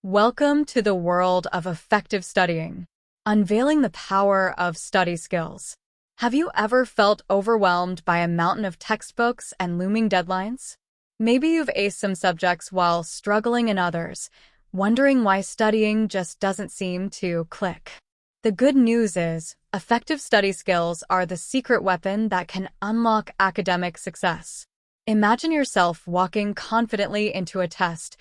Welcome to the world of effective studying, unveiling the power of study skills. Have you ever felt overwhelmed by a mountain of textbooks and looming deadlines? Maybe you've aced some subjects while struggling in others, wondering why studying just doesn't seem to click. The good news is, effective study skills are the secret weapon that can unlock academic success. Imagine yourself walking confidently into a test,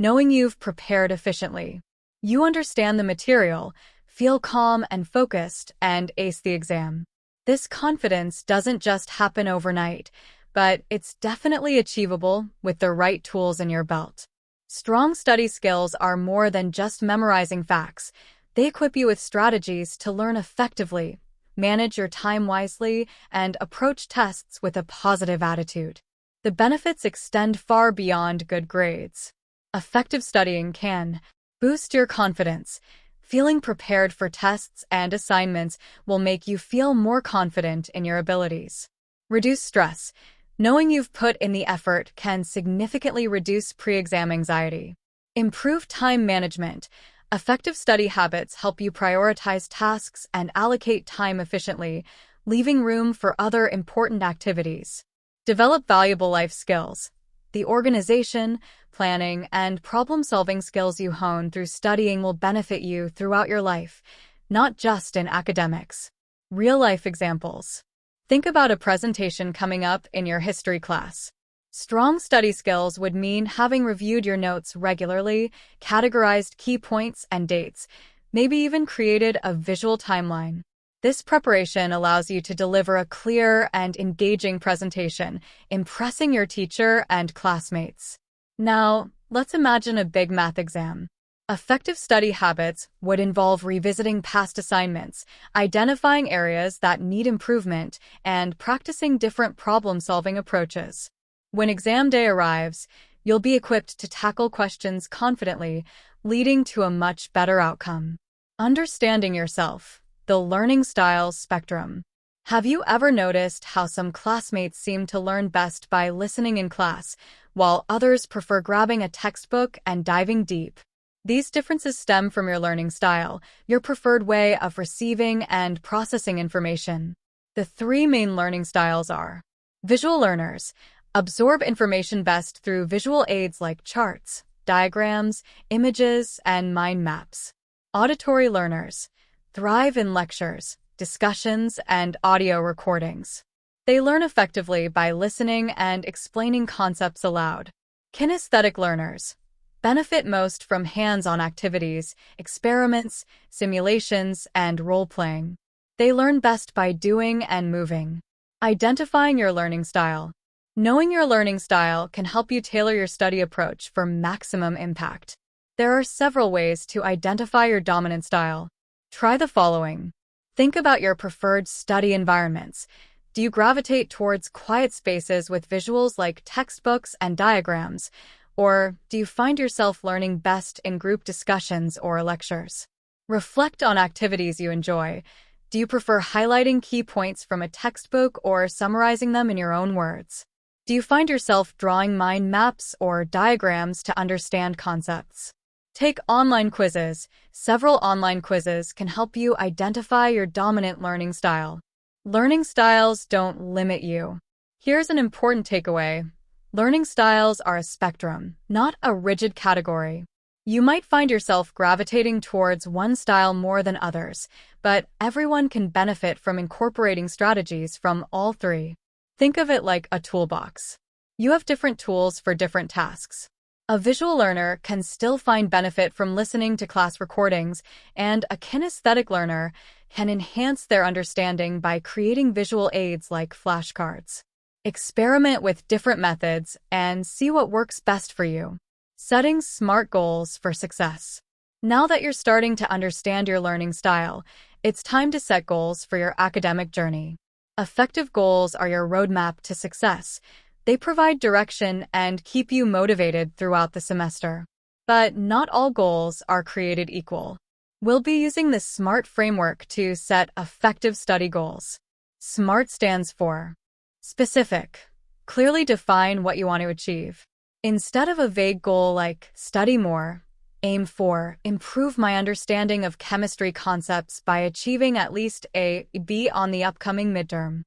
knowing you've prepared efficiently. You understand the material, feel calm and focused, and ace the exam. This confidence doesn't just happen overnight, but it's definitely achievable with the right tools in your belt. Strong study skills are more than just memorizing facts. They equip you with strategies to learn effectively, manage your time wisely, and approach tests with a positive attitude. The benefits extend far beyond good grades. Effective studying can boost your confidence. Feeling prepared for tests and assignments will make you feel more confident in your abilities. Reduce stress. Knowing you've put in the effort can significantly reduce pre-exam anxiety. Improve time management. Effective study habits help you prioritize tasks and allocate time efficiently, leaving room for other important activities. Develop valuable life skills. The organization, planning, and problem-solving skills you hone through studying will benefit you throughout your life, not just in academics. Real-life examples. Think about a presentation coming up in your history class. Strong study skills would mean having reviewed your notes regularly, categorized key points and dates, maybe even created a visual timeline. This preparation allows you to deliver a clear and engaging presentation, impressing your teacher and classmates. Now, let's imagine a big math exam. Effective study habits would involve revisiting past assignments, identifying areas that need improvement, and practicing different problem-solving approaches. When exam day arrives, you'll be equipped to tackle questions confidently, leading to a much better outcome. Understanding yourself. The learning styles spectrum. Have you ever noticed how some classmates seem to learn best by listening in class, while others prefer grabbing a textbook and diving deep? These differences stem from your learning style, your preferred way of receiving and processing information. The three main learning styles are: visual learners absorb information best through visual aids like charts, diagrams, images, and mind maps. Auditory learners thrive in lectures, discussions, and audio recordings. They learn effectively by listening and explaining concepts aloud. Kinesthetic learners benefit most from hands-on activities, experiments, simulations, and role-playing. They learn best by doing and moving. Identifying your learning style. Knowing your learning style can help you tailor your study approach for maximum impact. There are several ways to identify your dominant style. Try the following. Think about your preferred study environments. Do you gravitate towards quiet spaces with visuals like textbooks and diagrams? Or do you find yourself learning best in group discussions or lectures? Reflect on activities you enjoy. Do you prefer highlighting key points from a textbook or summarizing them in your own words? Do you find yourself drawing mind maps or diagrams to understand concepts? Take online quizzes. Several online quizzes can help you identify your dominant learning style. Learning styles don't limit you. Here's an important takeaway. Learning styles are a spectrum, not a rigid category. You might find yourself gravitating towards one style more than others, but everyone can benefit from incorporating strategies from all three. Think of it like a toolbox. You have different tools for different tasks. A visual learner can still find benefit from listening to class recordings, and a kinesthetic learner can enhance their understanding by creating visual aids like flashcards. Experiment with different methods and see what works best for you. Setting smart goals for success. Now that you're starting to understand your learning style, it's time to set goals for your academic journey. Effective goals are your roadmap to success. They provide direction and keep you motivated throughout the semester. But not all goals are created equal. We'll be using the SMART framework to set effective study goals. SMART stands for specific. Clearly define what you want to achieve. Instead of a vague goal like study more, Aim for improve my understanding of chemistry concepts by achieving at least a B on the upcoming midterm.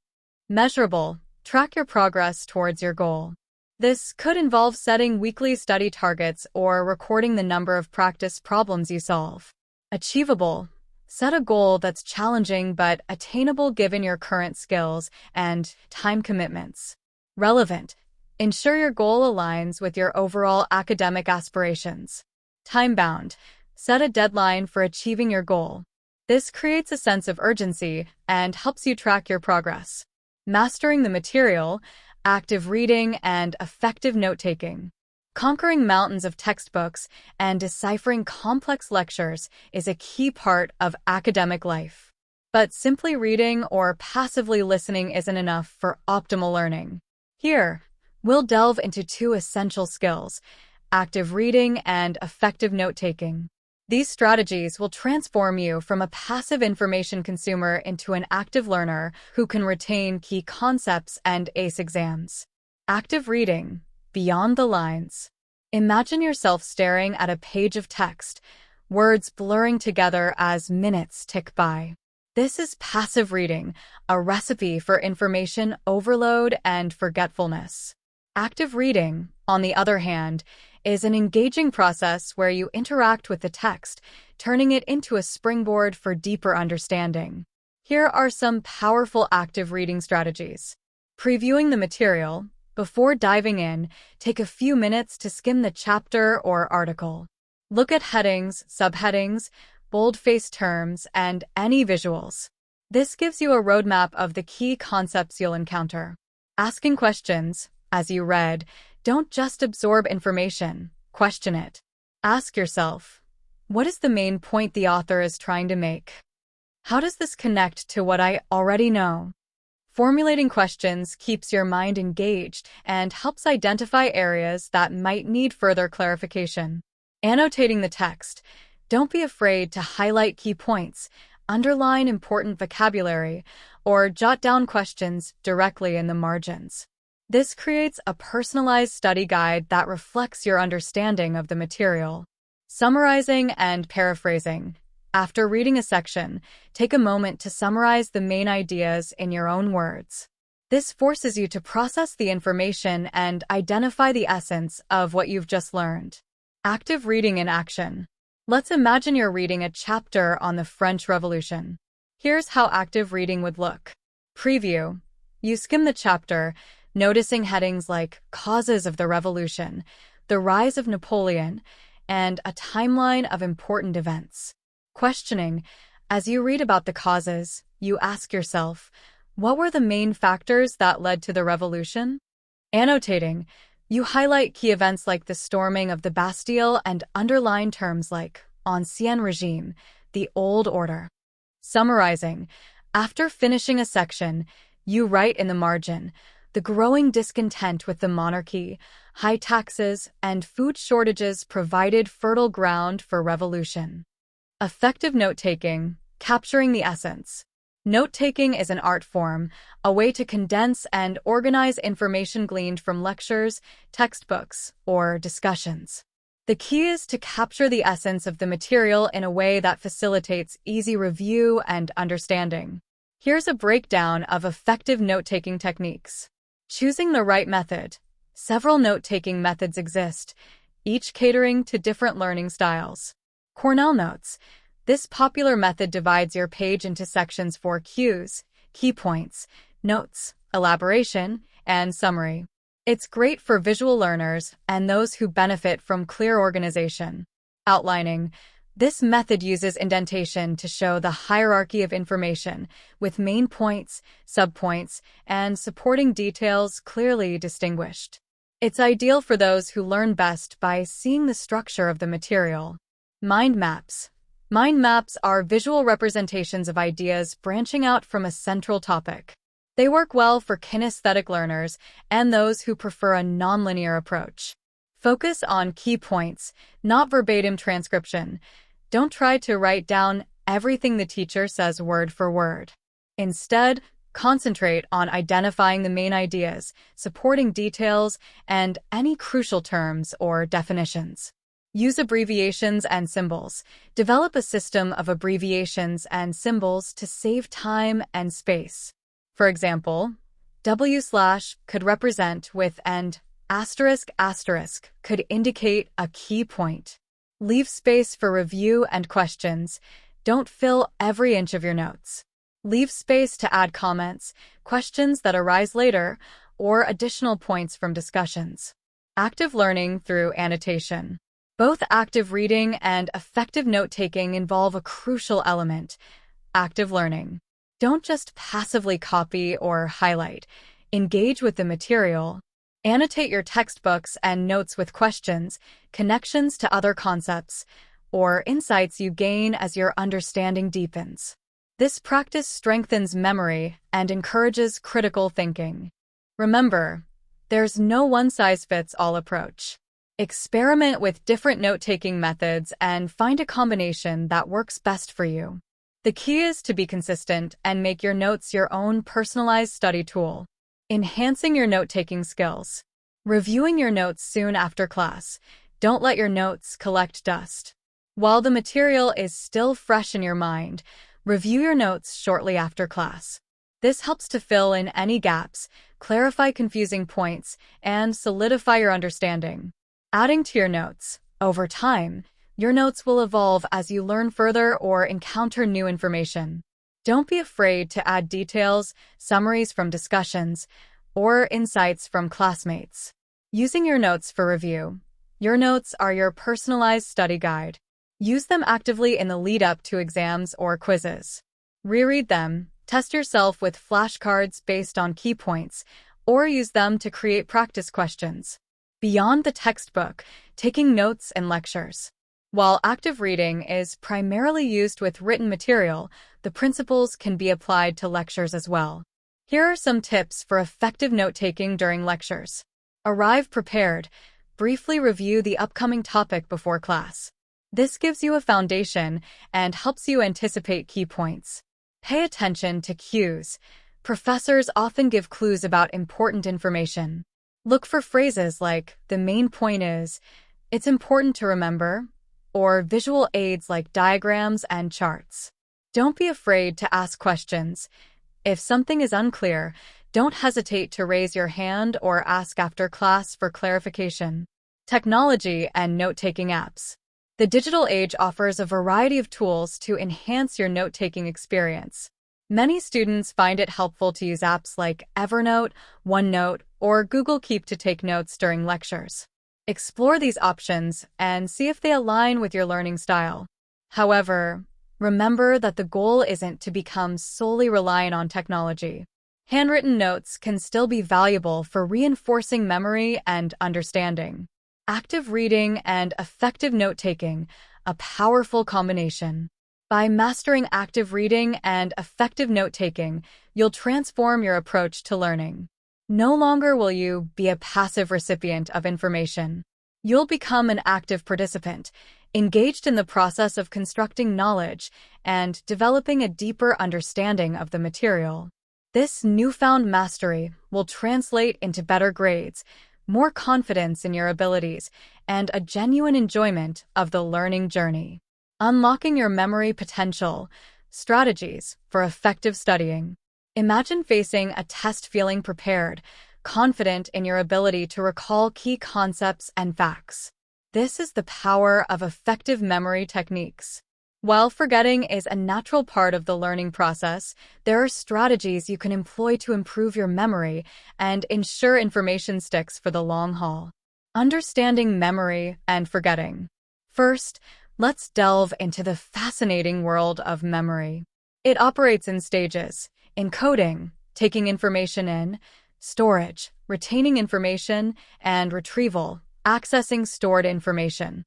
Measurable, track your progress towards your goal. This could involve setting weekly study targets or recording the number of practice problems you solve. Achievable, set a goal that's challenging but attainable given your current skills and time commitments. Relevant, ensure your goal aligns with your overall academic aspirations. Time-bound, set a deadline for achieving your goal. This creates a sense of urgency and helps you track your progress. Mastering the material, active reading, and effective note-taking. Conquering mountains of textbooks and deciphering complex lectures is a key part of academic life. But simply reading or passively listening isn't enough for optimal learning. Here, we'll delve into two essential skills: active reading and effective note-taking. These strategies will transform you from a passive information consumer into an active learner who can retain key concepts and ace exams. Active reading, beyond the lines. Imagine yourself staring at a page of text, words blurring together as minutes tick by. This is passive reading, a recipe for information overload and forgetfulness. Active reading, on the other hand, is an engaging process where you interact with the text, turning it into a springboard for deeper understanding. Here are some powerful active reading strategies. Previewing the material. Before diving in, take a few minutes to skim the chapter or article. Look at headings, subheadings, bold-faced terms, and any visuals. This gives you a roadmap of the key concepts you'll encounter. Asking questions. As you read, don't just absorb information, question it. Ask yourself, what is the main point the author is trying to make? How does this connect to what I already know? Formulating questions keeps your mind engaged and helps identify areas that might need further clarification. Annotating the text. Don't be afraid to highlight key points, underline important vocabulary, or jot down questions directly in the margins. This creates a personalized study guide that reflects your understanding of the material. Summarizing and paraphrasing. After reading a section, take a moment to summarize the main ideas in your own words. This forces you to process the information and identify the essence of what you've just learned. Active reading in action. Let's imagine you're reading a chapter on the French Revolution. Here's how active reading would look. Preview. You skim the chapter, noticing headings like Causes of the Revolution, The Rise of Napoleon, and a timeline of important events. Questioning. As you read about the causes, you ask yourself, what were the main factors that led to the revolution? Annotating. You highlight key events like the storming of the Bastille and underline terms like Ancien Regime, the Old Order. Summarizing. After finishing a section, you write in the margin, the growing discontent with the monarchy, high taxes, and food shortages provided fertile ground for revolution. Effective note-taking, capturing the essence. Note-taking is an art form, a way to condense and organize information gleaned from lectures, textbooks, or discussions. The key is to capture the essence of the material in a way that facilitates easy review and understanding. Here's a breakdown of effective note-taking techniques. Choosing the right method. Several note-taking methods exist, each catering to different learning styles. Cornell Notes. This popular method divides your page into sections for cues, key points, notes, elaboration, and summary. It's great for visual learners and those who benefit from clear organization. Outlining. This method uses indentation to show the hierarchy of information, with main points, subpoints, and supporting details clearly distinguished. It's ideal for those who learn best by seeing the structure of the material. Mind maps. Mind maps are visual representations of ideas branching out from a central topic. They work well for kinesthetic learners and those who prefer a nonlinear approach. Focus on key points, not verbatim transcription. Don't try to write down everything the teacher says word for word. Instead, concentrate on identifying the main ideas, supporting details, and any crucial terms or definitions. Use abbreviations and symbols. Develop a system of abbreviations and symbols to save time and space. For example, W/ could represent with and ** could indicate a key point. Leave space for review and questions. Don't fill every inch of your notes. Leave space to add comments, questions that arise later, or additional points from discussions. Active learning through annotation. Both active reading and effective note-taking involve a crucial element: active learning. Don't just passively copy or highlight. Engage with the material. Annotate your textbooks and notes with questions, connections to other concepts, or insights you gain as your understanding deepens. This practice strengthens memory and encourages critical thinking. Remember, there's no one-size-fits-all approach. Experiment with different note-taking methods and find a combination that works best for you. The key is to be consistent and make your notes your own personalized study tool. Enhancing your note-taking skills. Reviewing your notes soon after class. Don't let your notes collect dust. While the material is still fresh in your mind, review your notes shortly after class. This helps to fill in any gaps, clarify confusing points, and solidify your understanding. Adding to your notes. Over time, your notes will evolve as you learn further or encounter new information. Don't be afraid to add details, summaries from discussions, or insights from classmates. Using your notes for review. Your notes are your personalized study guide. Use them actively in the lead-up to exams or quizzes. Reread them, test yourself with flashcards based on key points, or use them to create practice questions. Beyond the textbook, taking notes in lectures. While active reading is primarily used with written material, the principles can be applied to lectures as well. Here are some tips for effective note-taking during lectures. Arrive prepared. Briefly review the upcoming topic before class. This gives you a foundation and helps you anticipate key points. Pay attention to cues. Professors often give clues about important information. Look for phrases like, "the main point is," "it's important to remember," or visual aids like diagrams and charts. Don't be afraid to ask questions. If something is unclear, don't hesitate to raise your hand or ask after class for clarification. Technology and note-taking apps. The digital age offers a variety of tools to enhance your note-taking experience. Many students find it helpful to use apps like Evernote, OneNote, or Google Keep to take notes during lectures. Explore these options and see if they align with your learning style. However, remember that the goal isn't to become solely reliant on technology. Handwritten notes can still be valuable for reinforcing memory and understanding. Active reading and effective note-taking, a powerful combination. By mastering active reading and effective note-taking, you'll transform your approach to learning. No longer will you be a passive recipient of information. You'll become an active participant, engaged in the process of constructing knowledge and developing a deeper understanding of the material. This newfound mastery will translate into better grades, more confidence in your abilities, and a genuine enjoyment of the learning journey. Unlocking your memory potential. Strategies for effective studying. Imagine facing a test feeling prepared, confident in your ability to recall key concepts and facts. This is the power of effective memory techniques. While forgetting is a natural part of the learning process, there are strategies you can employ to improve your memory and ensure information sticks for the long haul. Understanding memory and forgetting. First, let's delve into the fascinating world of memory. It operates in stages: encoding, taking information in; storage, retaining information; and retrieval, accessing stored information.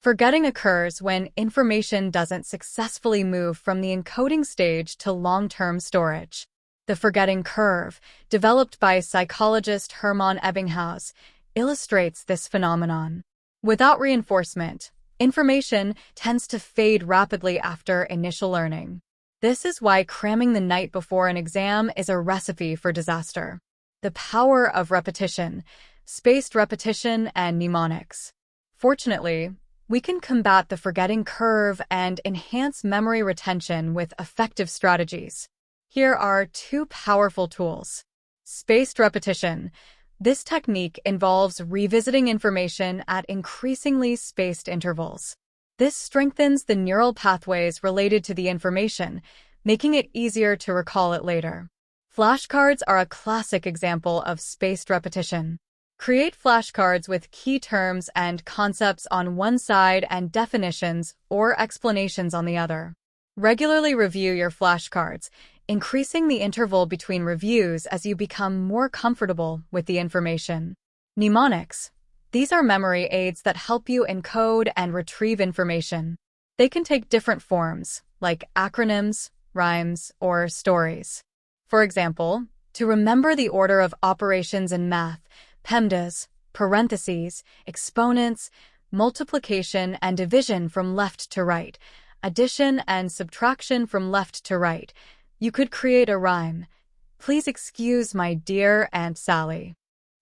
Forgetting occurs when information doesn't successfully move from the encoding stage to long-term storage. The forgetting curve, developed by psychologist Hermann Ebbinghaus, illustrates this phenomenon. Without reinforcement, information tends to fade rapidly after initial learning. This is why cramming the night before an exam is a recipe for disaster. The power of repetition, spaced repetition, and mnemonics. Fortunately, We can combat the forgetting curve and enhance memory retention with effective strategies. Here are two powerful tools. Spaced repetition. This technique involves revisiting information at increasingly spaced intervals. This strengthens the neural pathways related to the information, making it easier to recall it later. Flashcards are a classic example of spaced repetition. Create flashcards with key terms and concepts on one side and definitions or explanations on the other. Regularly review your flashcards, increasing the interval between reviews as you become more comfortable with the information. Mnemonics. These are memory aids that help you encode and retrieve information. They can take different forms, like acronyms, rhymes, or stories. For example, to remember the order of operations in math, PEMDAS, parentheses, exponents, multiplication and division from left to right, addition and subtraction from left to right, you could create a rhyme. Please excuse my dear Aunt Sally.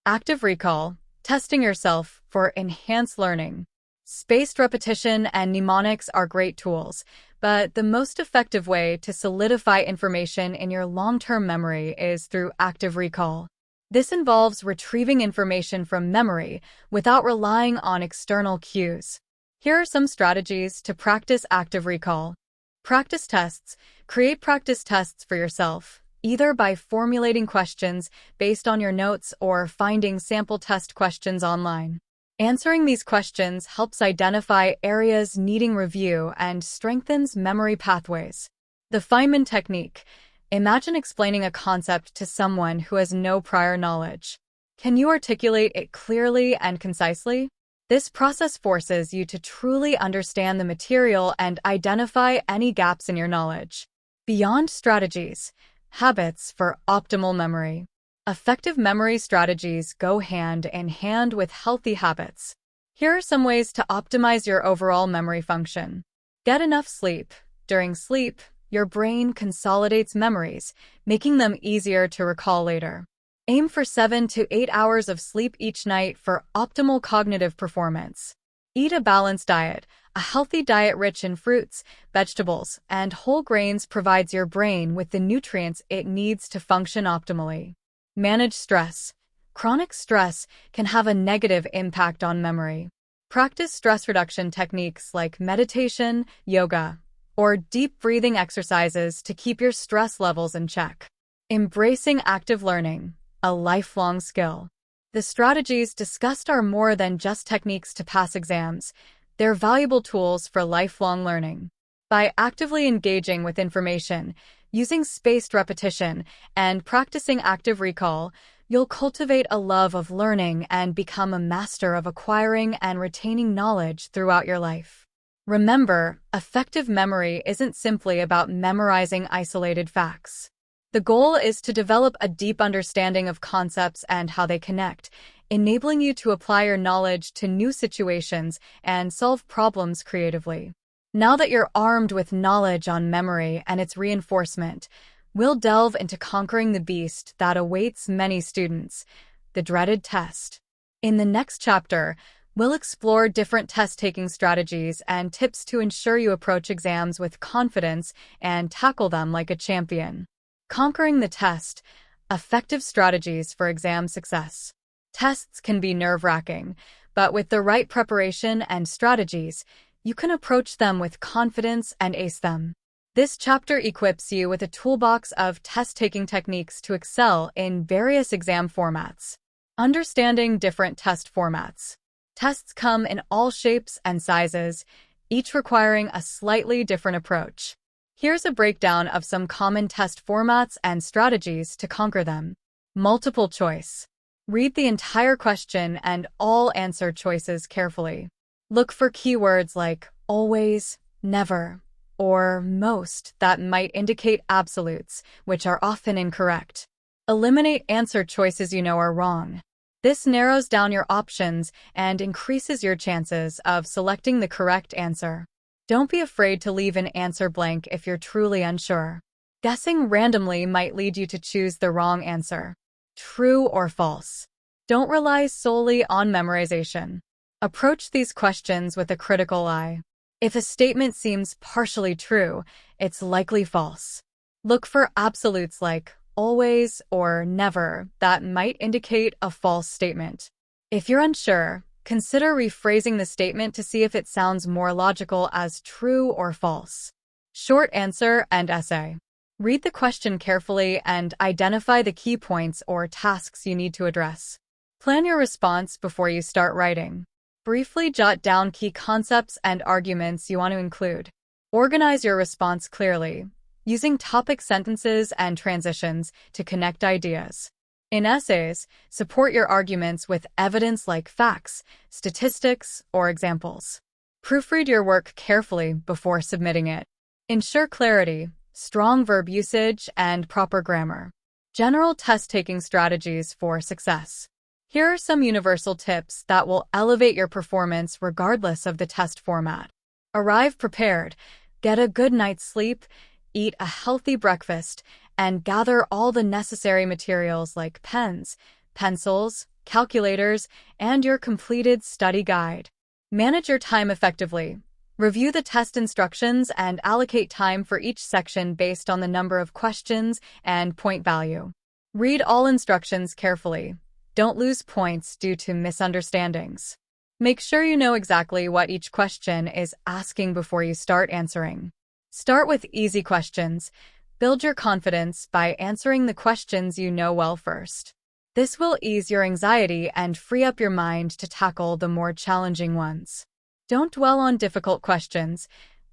Active recall, testing yourself for enhanced learning. Spaced repetition and mnemonics are great tools, but the most effective way to solidify information in your long-term memory is through active recall. This involves retrieving information from memory without relying on external cues. Here are some strategies to practice active recall. Practice tests. Create practice tests for yourself, either by formulating questions based on your notes or finding sample test questions online. Answering these questions helps identify areas needing review and strengthens memory pathways. The Feynman technique. Imagine explaining a concept to someone who has no prior knowledge. Can you articulate it clearly and concisely? This process forces you to truly understand the material and identify any gaps in your knowledge. Beyond strategies, habits for optimal memory. Effective memory strategies go hand in hand with healthy habits. Here are some ways to optimize your overall memory function. Get enough sleep. During sleep, your brain consolidates memories, making them easier to recall later. Aim for 7 to 8 hours of sleep each night for optimal cognitive performance. Eat a balanced diet. A healthy diet rich in fruits, vegetables, and whole grains provides your brain with the nutrients it needs to function optimally. Manage stress. Chronic stress can have a negative impact on memory. Practice stress reduction techniques like meditation, yoga, or deep breathing exercises to keep your stress levels in check. Embracing active learning, a lifelong skill. The strategies discussed are more than just techniques to pass exams. They're valuable tools for lifelong learning. By actively engaging with information, using spaced repetition, and practicing active recall, you'll cultivate a love of learning and become a master of acquiring and retaining knowledge throughout your life. Remember, effective memory isn't simply about memorizing isolated facts. The goal is to develop a deep understanding of concepts and how they connect, enabling you to apply your knowledge to new situations and solve problems creatively. Now that you're armed with knowledge on memory and its reinforcement, we'll delve into conquering the beast that awaits many students, the dreaded test. In the next chapter, we'll explore different test-taking strategies and tips to ensure you approach exams with confidence and tackle them like a champion. Conquering the test, effective strategies for exam success. Tests can be nerve-wracking, but with the right preparation and strategies, you can approach them with confidence and ace them. This chapter equips you with a toolbox of test-taking techniques to excel in various exam formats. Understanding different test formats. Tests come in all shapes and sizes, each requiring a slightly different approach. Here's a breakdown of some common test formats and strategies to conquer them. Multiple choice. Read the entire question and all answer choices carefully. Look for keywords like always, never, or most that might indicate absolutes, which are often incorrect. Eliminate answer choices you know are wrong. This narrows down your options and increases your chances of selecting the correct answer. Don't be afraid to leave an answer blank if you're truly unsure. Guessing randomly might lead you to choose the wrong answer. True or false. Don't rely solely on memorization. Approach these questions with a critical eye. If a statement seems partially true, it's likely false. Look for absolutes like always or never that might indicate a false statement. If you're unsure, consider rephrasing the statement to see if it sounds more logical as true or false. Short answer and essay. Read the question carefully and identify the key points or tasks you need to address. Plan your response before you start writing. Briefly jot down key concepts and arguments you want to include. Organize your response clearly, using topic sentences and transitions to connect ideas. In essays, support your arguments with evidence like facts, statistics, or examples. Proofread your work carefully before submitting it. Ensure clarity, strong verb usage, and proper grammar. General test-taking strategies for success. Here are some universal tips that will elevate your performance regardless of the test format. Arrive prepared, get a good night's sleep, eat a healthy breakfast, and gather all the necessary materials like pens, pencils, calculators, and your completed study guide. Manage your time effectively. Review the test instructions and allocate time for each section based on the number of questions and point value. Read all instructions carefully. Don't lose points due to misunderstandings. Make sure you know exactly what each question is asking before you start answering. Start with easy questions. Build your confidence by answering the questions you know well first. This will ease your anxiety and free up your mind to tackle the more challenging ones. Don't dwell on difficult questions.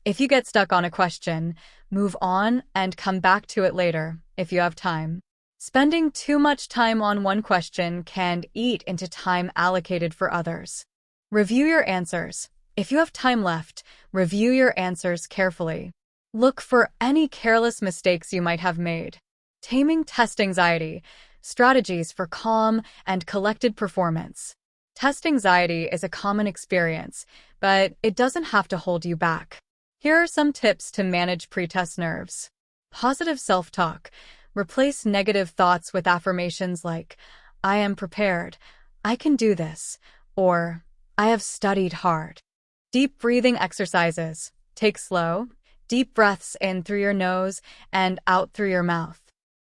If you get stuck on a question, move on and come back to it later if you have time. Spending too much time on one question can eat into time allocated for others. Review your answers. If you have time left, review your answers carefully. Look for any careless mistakes you might have made. Taming test anxiety, strategies for calm and collected performance. Test anxiety is a common experience, but it doesn't have to hold you back. Here are some tips to manage pre-test nerves. Positive self-talk. Replace negative thoughts with affirmations like, I am prepared, I can do this, or I have studied hard. Deep breathing exercises. Take slow, deep breaths in through your nose and out through your mouth.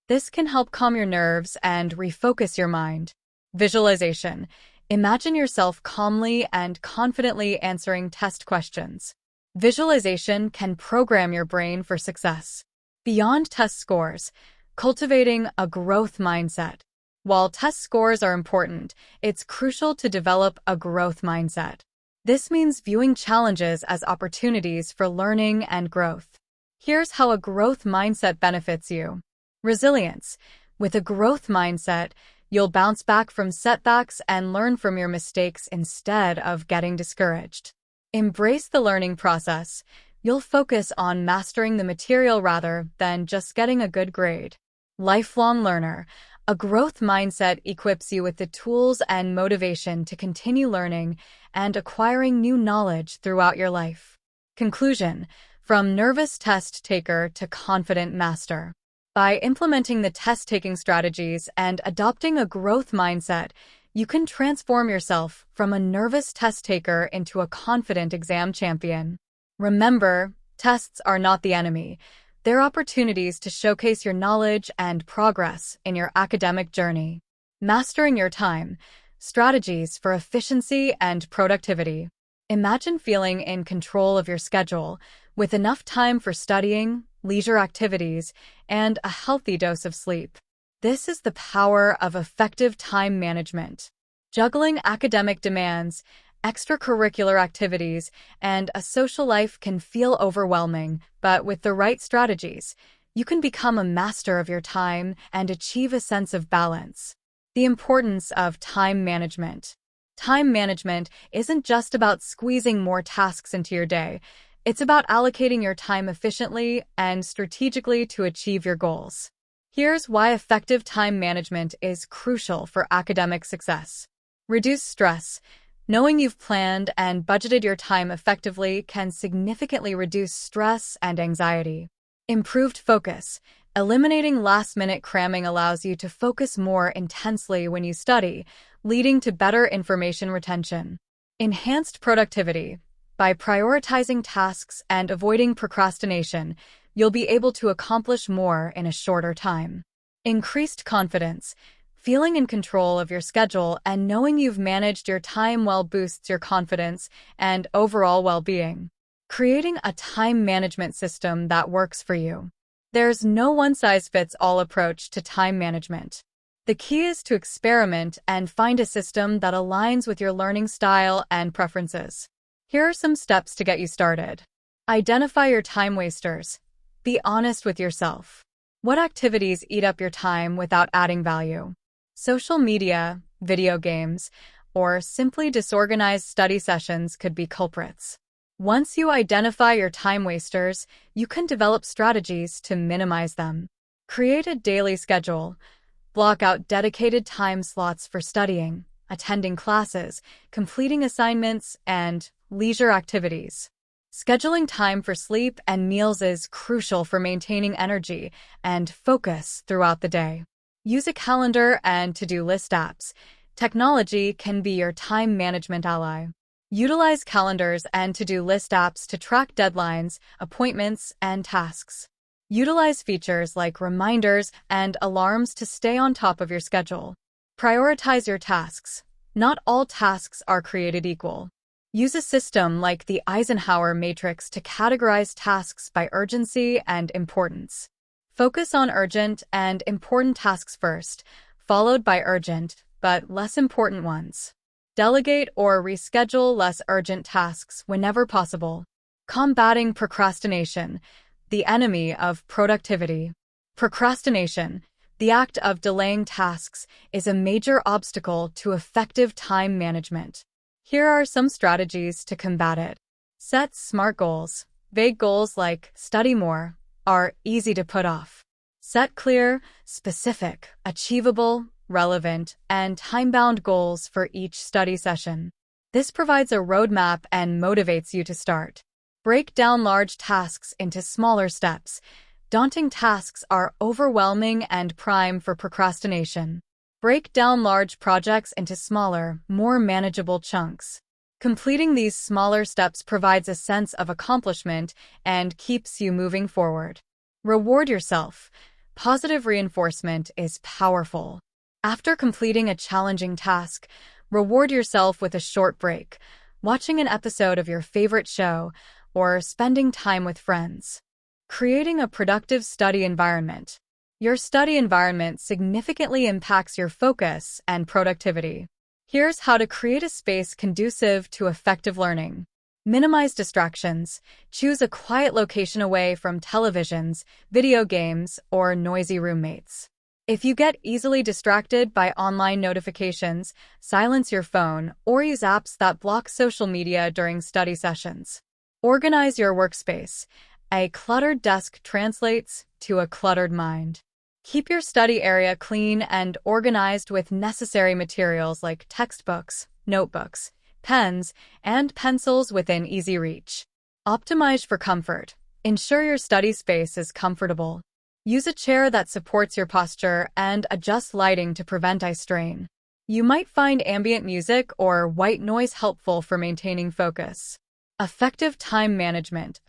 This can help calm your nerves and refocus your mind. Visualization. Imagine yourself calmly and confidently answering test questions. Visualization can program your brain for success. Beyond test scores, cultivating a growth mindset. While test scores are important, it's crucial to develop a growth mindset. This means viewing challenges as opportunities for learning and growth. Here's how a growth mindset benefits you. Resilience. With a growth mindset, you'll bounce back from setbacks and learn from your mistakes instead of getting discouraged. Embrace the learning process. You'll focus on mastering the material rather than just getting a good grade. Lifelong learner. A growth mindset equips you with the tools and motivation to continue learning and acquiring new knowledge throughout your life. Conclusion. From nervous test taker to confident master. By implementing the test-taking strategies and adopting a growth mindset, you can transform yourself from a nervous test taker into a confident exam champion. Remember, tests are not the enemy. They're opportunities to showcase your knowledge and progress in your academic journey. Mastering your time. Strategies for efficiency and productivity. Imagine feeling in control of your schedule, with enough time for studying, leisure activities, and a healthy dose of sleep. This is the power of effective time management. Juggling academic demands, extracurricular activities, and a social life can feel overwhelming, but with the right strategies, you can become a master of your time and achieve a sense of balance. The importance of time management. Time management isn't just about squeezing more tasks into your day. It's about allocating your time efficiently and strategically to achieve your goals. Here's why effective time management is crucial for academic success. Reduce stress. Knowing you've planned and budgeted your time effectively can significantly reduce stress and anxiety. Improved focus. Eliminating last-minute cramming allows you to focus more intensely when you study, leading to better information retention. Enhanced productivity. By prioritizing tasks and avoiding procrastination, you'll be able to accomplish more in a shorter time. Increased confidence. Feeling in control of your schedule and knowing you've managed your time well boosts your confidence and overall well-being. Creating a time management system that works for you. There's no one-size-fits-all approach to time management. The key is to experiment and find a system that aligns with your learning style and preferences. Here are some steps to get you started. Identify your time wasters. Be honest with yourself. What activities eat up your time without adding value? Social media, video games, or simply disorganized study sessions could be culprits. Once you identify your time wasters, you can develop strategies to minimize them. Create a daily schedule. Block out dedicated time slots for studying, attending classes, completing assignments, and leisure activities. Scheduling time for sleep and meals is crucial for maintaining energy and focus throughout the day. Use a calendar and to-do list apps. Technology can be your time management ally. Utilize calendars and to-do list apps to track deadlines, appointments, and tasks. Utilize features like reminders and alarms to stay on top of your schedule. Prioritize your tasks. Not all tasks are created equal. Use a system like the Eisenhower matrix to categorize tasks by urgency and importance. Focus on urgent and important tasks first, followed by urgent but less important ones. Delegate or reschedule less urgent tasks whenever possible. Combating procrastination, the enemy of productivity. Procrastination, the act of delaying tasks, is a major obstacle to effective time management. Here are some strategies to combat it. Set SMART goals. Vague goals like study more are easy to put off. Set clear, specific, achievable, relevant, and time-bound goals for each study session. This provides a roadmap and motivates you to start. Break down large tasks into smaller steps. Daunting tasks are overwhelming and prime for procrastination. Break down large projects into smaller, more manageable chunks. Completing these smaller steps provides a sense of accomplishment and keeps you moving forward. Reward yourself. Positive reinforcement is powerful. After completing a challenging task, reward yourself with a short break, watching an episode of your favorite show, or spending time with friends. Creating a productive study environment. Your study environment significantly impacts your focus and productivity. Here's how to create a space conducive to effective learning. Minimize distractions. Choose a quiet location away from televisions, video games, or noisy roommates. If you get easily distracted by online notifications, silence your phone or use apps that block social media during study sessions. Organize your workspace. A cluttered desk translates to a cluttered mind. Keep your study area clean and organized with necessary materials like textbooks, notebooks, pens, and pencils within easy reach. Optimize for comfort. Ensure your study space is comfortable. Use a chair that supports your posture and adjust lighting to prevent eye strain. You might find ambient music or white noise helpful for maintaining focus. Effective time management,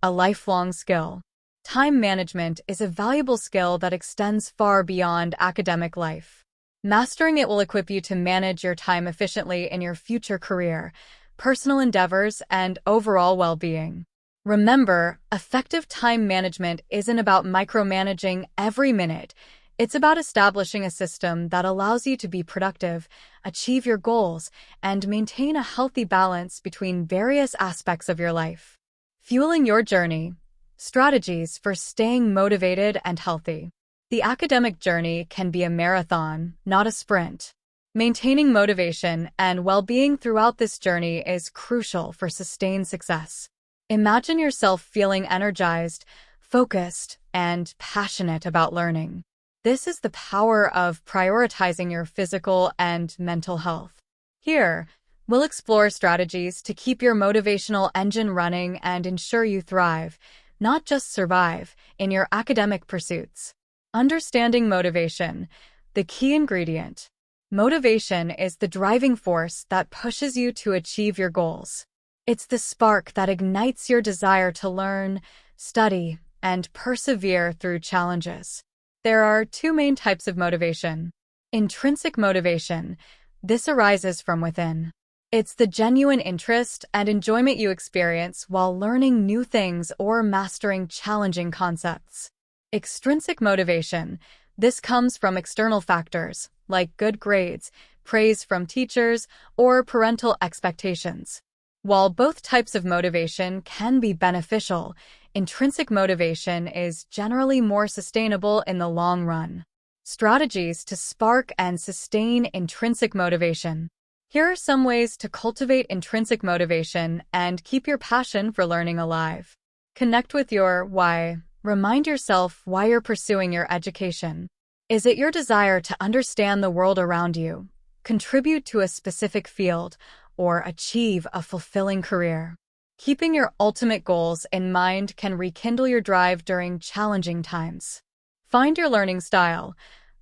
a lifelong skill. Time management is a valuable skill that extends far beyond academic life. Mastering it will equip you to manage your time efficiently in your future career, personal endeavors, and overall well-being. Remember, effective time management isn't about micromanaging every minute. It's about establishing a system that allows you to be productive, achieve your goals, and maintain a healthy balance between various aspects of your life. Fueling your journey. Strategies for staying motivated and healthy. The academic journey can be a marathon, not a sprint. Maintaining motivation and well-being throughout this journey is crucial for sustained success. Imagine yourself feeling energized, focused, and passionate about learning. This is the power of prioritizing your physical and mental health. Here, we'll explore strategies to keep your motivational engine running and ensure you thrive, not just survive, in your academic pursuits. Understanding motivation, the key ingredient. Motivation is the driving force that pushes you to achieve your goals. It's the spark that ignites your desire to learn, study, and persevere through challenges. There are two main types of motivation. Intrinsic motivation. This arises from within. It's the genuine interest and enjoyment you experience while learning new things or mastering challenging concepts. Extrinsic motivation. This comes from external factors, like good grades, praise from teachers, or parental expectations. While both types of motivation can be beneficial, intrinsic motivation is generally more sustainable in the long run. Strategies to spark and sustain intrinsic motivation. Here are some ways to cultivate intrinsic motivation and keep your passion for learning alive. Connect with your why. Remind yourself why you're pursuing your education. Is it your desire to understand the world around you, contribute to a specific field, or achieve a fulfilling career? Keeping your ultimate goals in mind can rekindle your drive during challenging times. Find your learning style.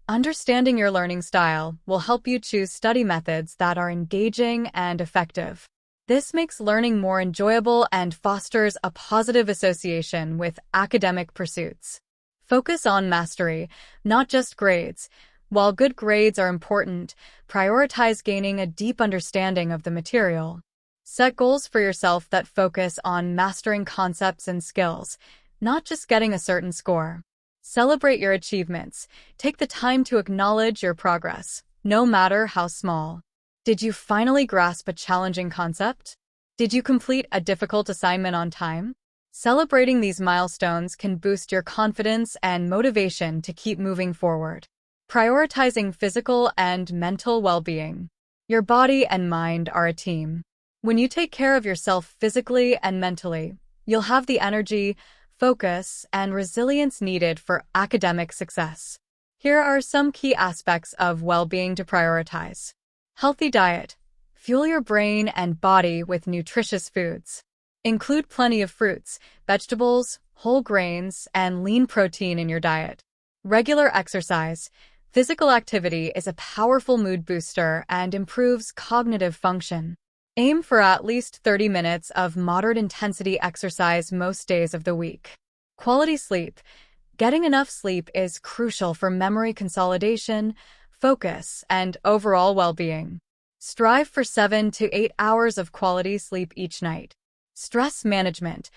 Understanding your learning style will help you choose study methods that are engaging and effective. This makes learning more enjoyable and fosters a positive association with academic pursuits. Focus on mastery, not just grades. While good grades are important, prioritize gaining a deep understanding of the material. Set goals for yourself that focus on mastering concepts and skills, not just getting a certain score. Celebrate your achievements. Take the time to acknowledge your progress, no matter how small. Did you finally grasp a challenging concept? Did you complete a difficult assignment on time? Celebrating these milestones can boost your confidence and motivation to keep moving forward. Prioritizing physical and mental well-being. Your body and mind are a team. When you take care of yourself physically and mentally, you'll have the energy, focus, and resilience needed for academic success. Here are some key aspects of well-being to prioritize. Healthy diet. Fuel your brain and body with nutritious foods. Include plenty of fruits, vegetables, whole grains, and lean protein in your diet. Regular exercise. Physical activity is a powerful mood booster and improves cognitive function. Aim for at least 30 minutes of moderate intensity exercise most days of the week. Quality sleep. Getting enough sleep is crucial for memory consolidation, focus, and overall well-being. Strive for 7 to 8 hours of quality sleep each night. Stress management.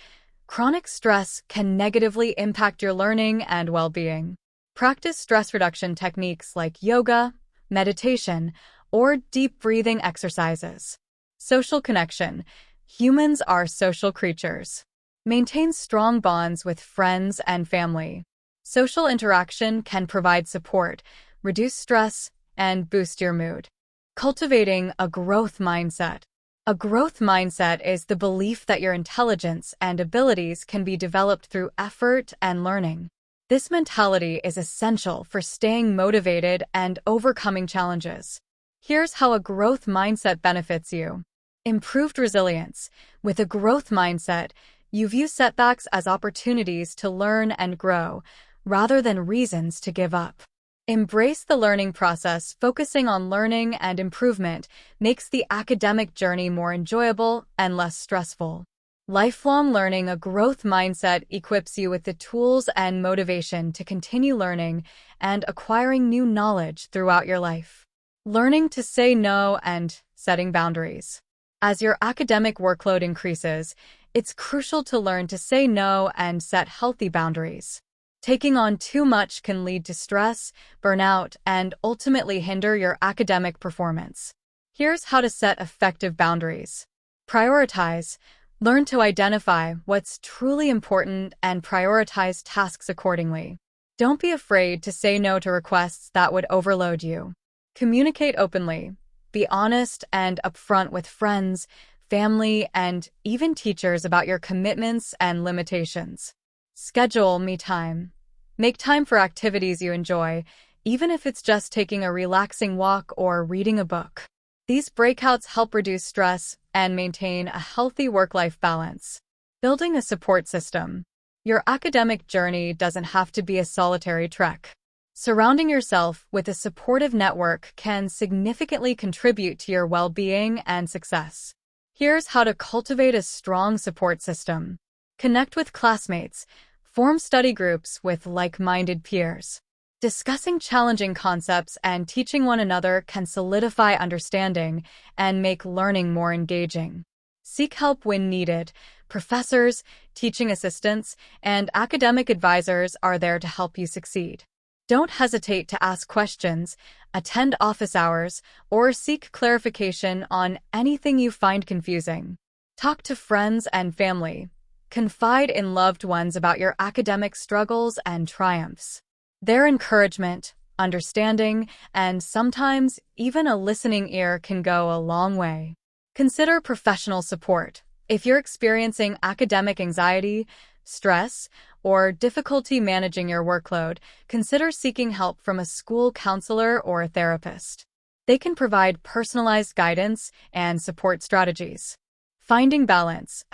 Chronic stress can negatively impact your learning and well-being. Practice stress reduction techniques like yoga, meditation, or deep breathing exercises. Social connection. Humans are social creatures. Maintain strong bonds with friends and family. Social interaction can provide support, reduce stress, and boost your mood. Cultivating a growth mindset. A growth mindset is the belief that your intelligence and abilities can be developed through effort and learning. This mentality is essential for staying motivated and overcoming challenges. Here's how a growth mindset benefits you. Improved resilience. With a growth mindset, you view setbacks as opportunities to learn and grow, rather than reasons to give up. Embrace the learning process. Focusing on learning and improvement makes the academic journey more enjoyable and less stressful. Lifelong learning. A growth mindset equips you with the tools and motivation to continue learning and acquiring new knowledge throughout your life. Learning to say no and setting boundaries. As your academic workload increases, it's crucial to learn to say no and set healthy boundaries. Taking on too much can lead to stress, burnout, and ultimately hinder your academic performance. Here's how to set effective boundaries. Prioritize. Learn to identify what's truly important and prioritize tasks accordingly. Don't be afraid to say no to requests that would overload you. Communicate openly. Be honest and upfront with friends, family, and even teachers about your commitments and limitations. Schedule me time. Make time for activities you enjoy, even if it's just taking a relaxing walk or reading a book. These breakouts help reduce stress and maintain a healthy work-life balance. Building a support system. Your academic journey doesn't have to be a solitary trek. Surrounding yourself with a supportive network can significantly contribute to your well-being and success. Here's how to cultivate a strong support system. Connect with classmates. Form study groups with like-minded peers. Discussing challenging concepts and teaching one another can solidify understanding and make learning more engaging. Seek help when needed. Professors, teaching assistants, and academic advisors are there to help you succeed. Don't hesitate to ask questions, attend office hours, or seek clarification on anything you find confusing. Talk to friends and family. Confide in loved ones about your academic struggles and triumphs. Their encouragement, understanding, and sometimes even a listening ear can go a long way. Consider professional support. If you're experiencing academic anxiety, stress, or difficulty managing your workload, consider seeking help from a school counselor or a therapist. They can provide personalized guidance and support strategies. Finding balance,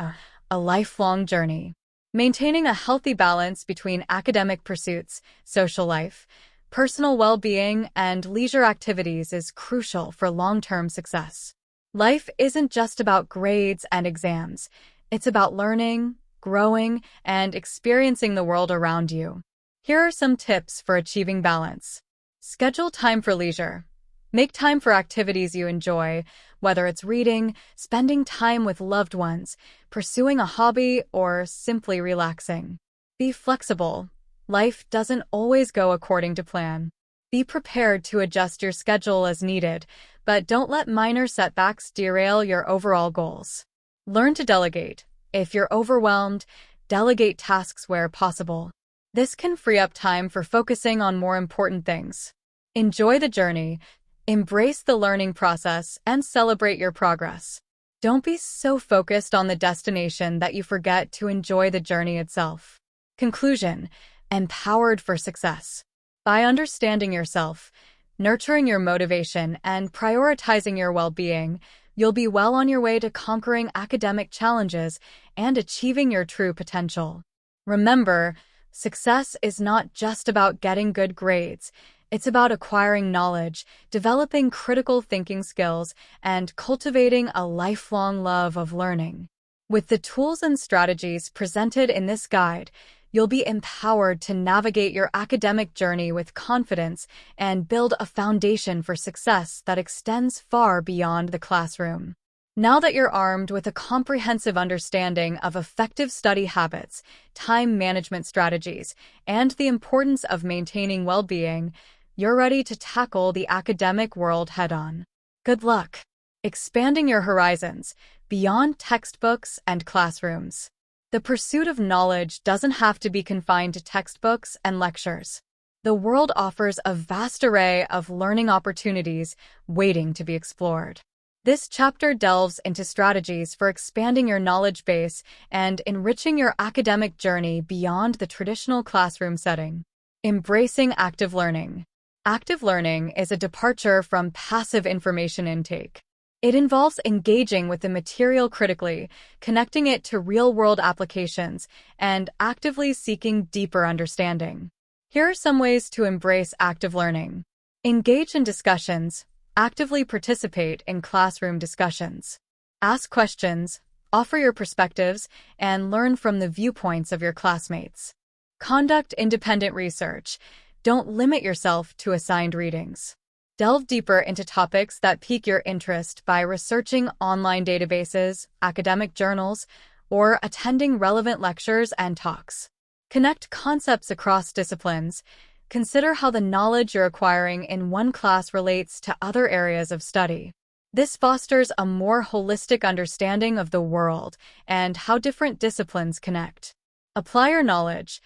a lifelong journey. Maintaining a healthy balance between academic pursuits, social life, personal well-being, and leisure activities is crucial for long-term success. Life isn't just about grades and exams. It's about learning, growing, and experiencing the world around you. Here are some tips for achieving balance. Schedule time for leisure. Make time for activities you enjoy, whether it's reading, spending time with loved ones, pursuing a hobby, or simply relaxing. Be flexible. Life doesn't always go according to plan. Be prepared to adjust your schedule as needed, but don't let minor setbacks derail your overall goals. Learn to delegate. If you're overwhelmed, delegate tasks where possible. This can free up time for focusing on more important things. Enjoy the journey, embrace the learning process, and celebrate your progress. Don't be so focused on the destination that you forget to enjoy the journey itself. Conclusion: empowered for success. By understanding yourself, nurturing your motivation, and prioritizing your well-being, you'll be well on your way to conquering academic challenges and achieving your true potential. Remember, success is not just about getting good grades. It's about acquiring knowledge, developing critical thinking skills, and cultivating a lifelong love of learning. With the tools and strategies presented in this guide, you'll be empowered to navigate your academic journey with confidence and build a foundation for success that extends far beyond the classroom. Now that you're armed with a comprehensive understanding of effective study habits, time management strategies, and the importance of maintaining well-being, you're ready to tackle the academic world head-on. Good luck expanding your horizons beyond textbooks and classrooms. The pursuit of knowledge doesn't have to be confined to textbooks and lectures. The world offers a vast array of learning opportunities waiting to be explored. This chapter delves into strategies for expanding your knowledge base and enriching your academic journey beyond the traditional classroom setting. Embracing active learning. Active learning is a departure from passive information intake. It involves engaging with the material critically, connecting it to real-world applications, and actively seeking deeper understanding. Here are some ways to embrace active learning. Engage in discussions. Actively participate in classroom discussions. Ask questions, offer your perspectives, and learn from the viewpoints of your classmates. Conduct independent research. Don't limit yourself to assigned readings. Delve deeper into topics that pique your interest by researching online databases, academic journals, or attending relevant lectures and talks. Connect concepts across disciplines. Consider how the knowledge you're acquiring in one class relates to other areas of study. This fosters a more holistic understanding of the world and how different disciplines connect. Apply your knowledge.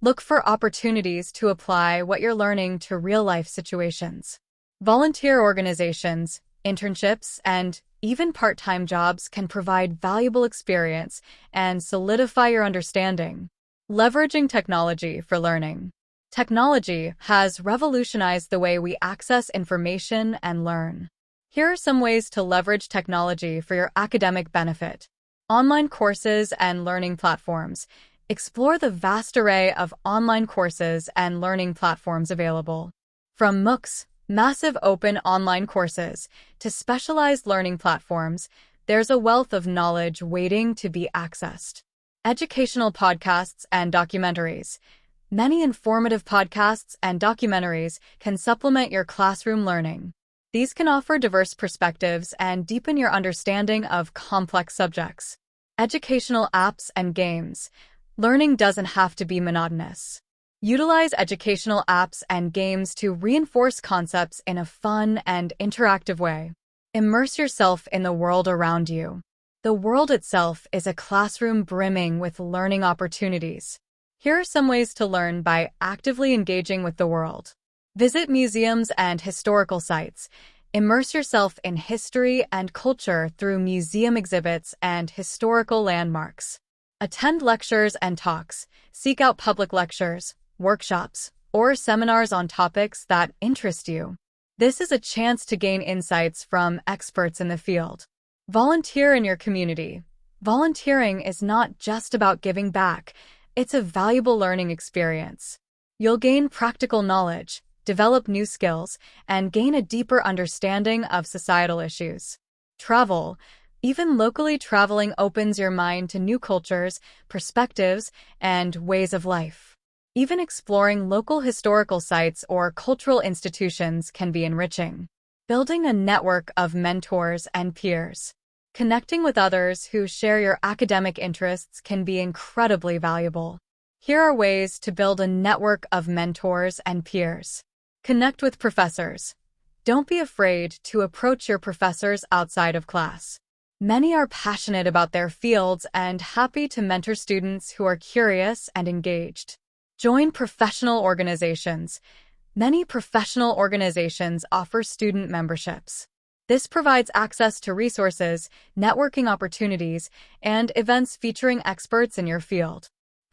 Look for opportunities to apply what you're learning to real-life situations. Volunteer organizations, internships, and even part-time jobs can provide valuable experience and solidify your understanding. Leveraging technology for learning. Technology has revolutionized the way we access information and learn. Here are some ways to leverage technology for your academic benefit. Online courses and learning platforms. Explore the vast array of online courses and learning platforms available. From MOOCs, massive open online courses, to specialized learning platforms, there's a wealth of knowledge waiting to be accessed. Educational podcasts and documentaries. Many informative podcasts and documentaries can supplement your classroom learning. These can offer diverse perspectives and deepen your understanding of complex subjects. Educational apps and games. Learning doesn't have to be monotonous. Utilize educational apps and games to reinforce concepts in a fun and interactive way. Immerse yourself in the world around you. The world itself is a classroom brimming with learning opportunities. Here are some ways to learn by actively engaging with the world. Visit museums and historical sites. Immerse yourself in history and culture through museum exhibits and historical landmarks. Attend lectures and talks. Seek out public lectures, workshops, or seminars on topics that interest you. This is a chance to gain insights from experts in the field. Volunteer in your community. Volunteering is not just about giving back, it's a valuable learning experience. You'll gain practical knowledge, develop new skills, and gain a deeper understanding of societal issues. Travel. Even locally traveling opens your mind to new cultures, perspectives, and ways of life. Even exploring local historical sites or cultural institutions can be enriching. Building a network of mentors and peers. Connecting with others who share your academic interests can be incredibly valuable. Here are ways to build a network of mentors and peers. Connect with professors. Don't be afraid to approach your professors outside of class. Many are passionate about their fields and happy to mentor students who are curious and engaged. Join professional organizations. Many professional organizations offer student memberships. This provides access to resources, networking opportunities, and events featuring experts in your field.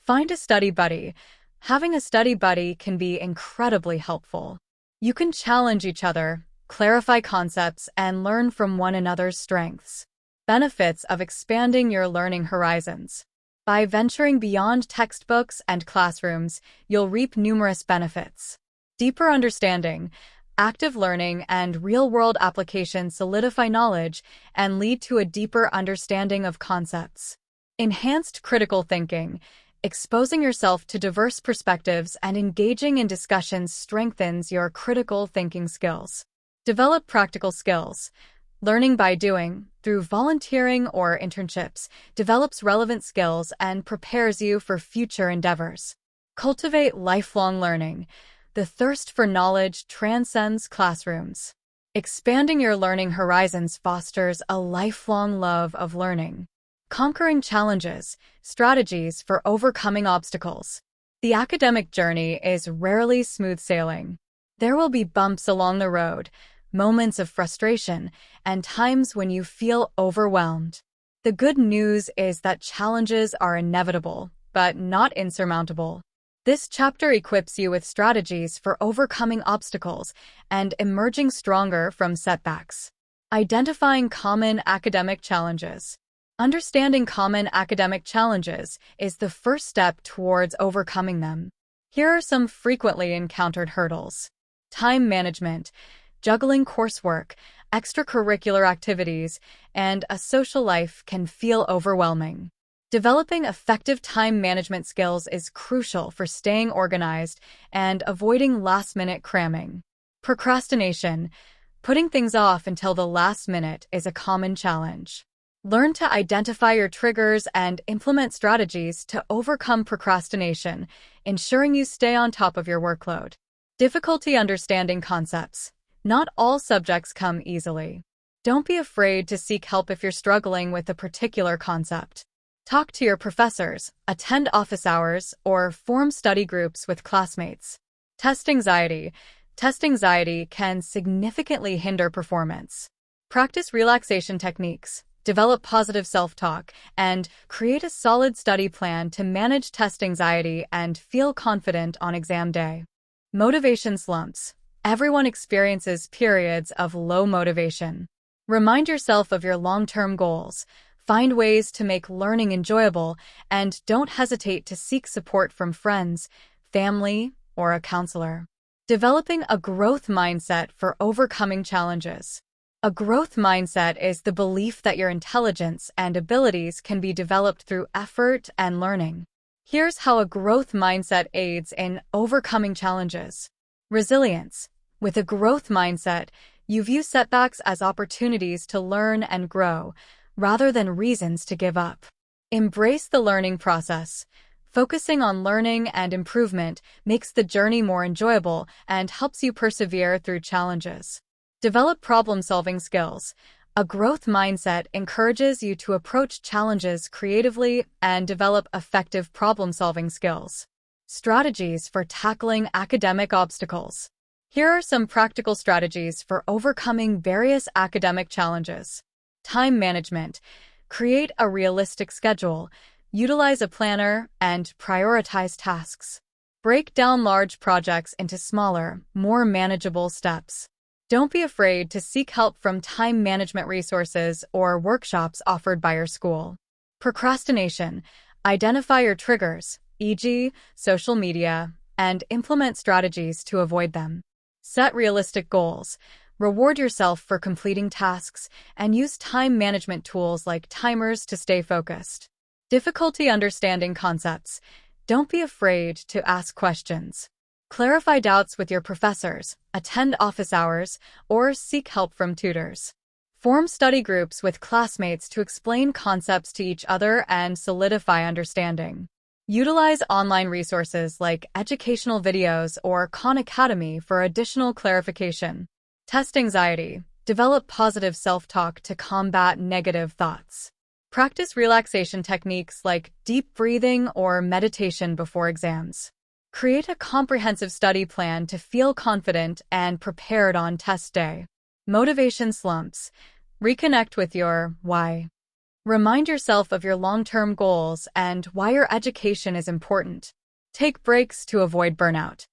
Find a study buddy. Having a study buddy can be incredibly helpful. You can challenge each other, clarify concepts, and learn from one another's strengths. Benefits of expanding your learning horizons. By venturing beyond textbooks and classrooms, you'll reap numerous benefits. Deeper understanding, active learning, and real-world application solidify knowledge and lead to a deeper understanding of concepts. Enhanced critical thinking. Exposing yourself to diverse perspectives and engaging in discussions strengthens your critical thinking skills. Develop practical skills. Learning by doing, through volunteering or internships, develops relevant skills and prepares you for future endeavors. Cultivate lifelong learning. The thirst for knowledge transcends classrooms. Expanding your learning horizons fosters a lifelong love of learning. Conquering challenges, strategies for overcoming obstacles. The academic journey is rarely smooth sailing. There will be bumps along the road, moments of frustration, and times when you feel overwhelmed. The good news is that challenges are inevitable, but not insurmountable. This chapter equips you with strategies for overcoming obstacles and emerging stronger from setbacks. Identifying common academic challenges. Understanding common academic challenges is the first step towards overcoming them. Here are some frequently encountered hurdles. Time management. Juggling coursework, extracurricular activities, and a social life can feel overwhelming. Developing effective time management skills is crucial for staying organized and avoiding last-minute cramming. Procrastination. Putting things off until the last minute is a common challenge. Learn to identify your triggers and implement strategies to overcome procrastination, ensuring you stay on top of your workload. Difficulty understanding concepts. Not all subjects come easily. Don't be afraid to seek help if you're struggling with a particular concept. Talk to your professors, attend office hours, or form study groups with classmates. Test anxiety. Test anxiety can significantly hinder performance. Practice relaxation techniques, develop positive self-talk, and create a solid study plan to manage test anxiety and feel confident on exam day. Motivation slumps. Everyone experiences periods of low motivation. Remind yourself of your long-term goals. Find ways to make learning enjoyable, and don't hesitate to seek support from friends, family, or a counselor. Developing a growth mindset for overcoming challenges. A growth mindset is the belief that your intelligence and abilities can be developed through effort and learning. Here's how a growth mindset aids in overcoming challenges. Resilience. With a growth mindset, you view setbacks as opportunities to learn and grow, rather than reasons to give up. Embrace the learning process. Focusing on learning and improvement makes the journey more enjoyable and helps you persevere through challenges. Develop problem-solving skills. A growth mindset encourages you to approach challenges creatively and develop effective problem-solving skills. Strategies for tackling academic obstacles. Here are some practical strategies for overcoming various academic challenges. Time management. Create a realistic schedule. Utilize a planner and prioritize tasks. Break down large projects into smaller, more manageable steps. Don't be afraid to seek help from time management resources or workshops offered by your school. Procrastination. Identify your triggers, e.g., social media, and implement strategies to avoid them. Set realistic goals. Reward yourself for completing tasks and use time management tools like timers to stay focused. Difficulty understanding concepts. Don't be afraid to ask questions. Clarify doubts with your professors, attend office hours, or seek help from tutors. Form study groups with classmates to explain concepts to each other and solidify understanding. Utilize online resources like educational videos or Khan Academy for additional clarification. Test anxiety. Develop positive self-talk to combat negative thoughts. Practice relaxation techniques like deep breathing or meditation before exams. Create a comprehensive study plan to feel confident and prepared on test day. Motivation slumps. Reconnect with your why. Remind yourself of your long-term goals and why your education is important. Take breaks to avoid burnout.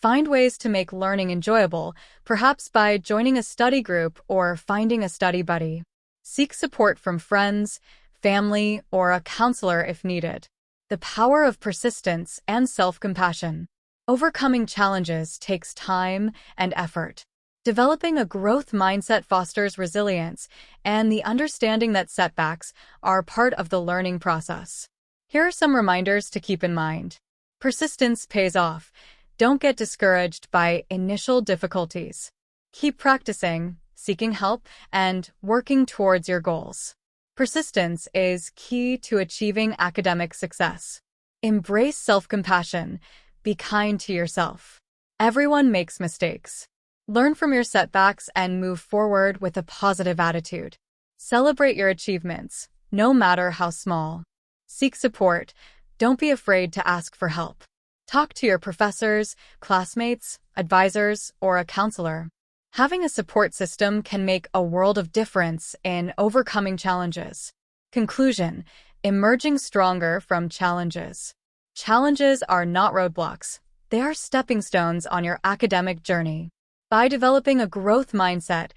Find ways to make learning enjoyable, perhaps by joining a study group or finding a study buddy. Seek support from friends, family, or a counselor if needed. The power of persistence and self-compassion. Overcoming challenges takes time and effort. Developing a growth mindset fosters resilience and the understanding that setbacks are part of the learning process. Here are some reminders to keep in mind. Persistence pays off. Don't get discouraged by initial difficulties. Keep practicing, seeking help, and working towards your goals. Persistence is key to achieving academic success. Embrace self-compassion. Be kind to yourself. Everyone makes mistakes. Learn from your setbacks and move forward with a positive attitude. Celebrate your achievements, no matter how small. Seek support. Don't be afraid to ask for help. Talk to your professors, classmates, advisors, or a counselor. Having a support system can make a world of difference in overcoming challenges. Conclusion: emerging stronger from challenges. Challenges are not roadblocks. They are stepping stones on your academic journey. By developing a growth mindset,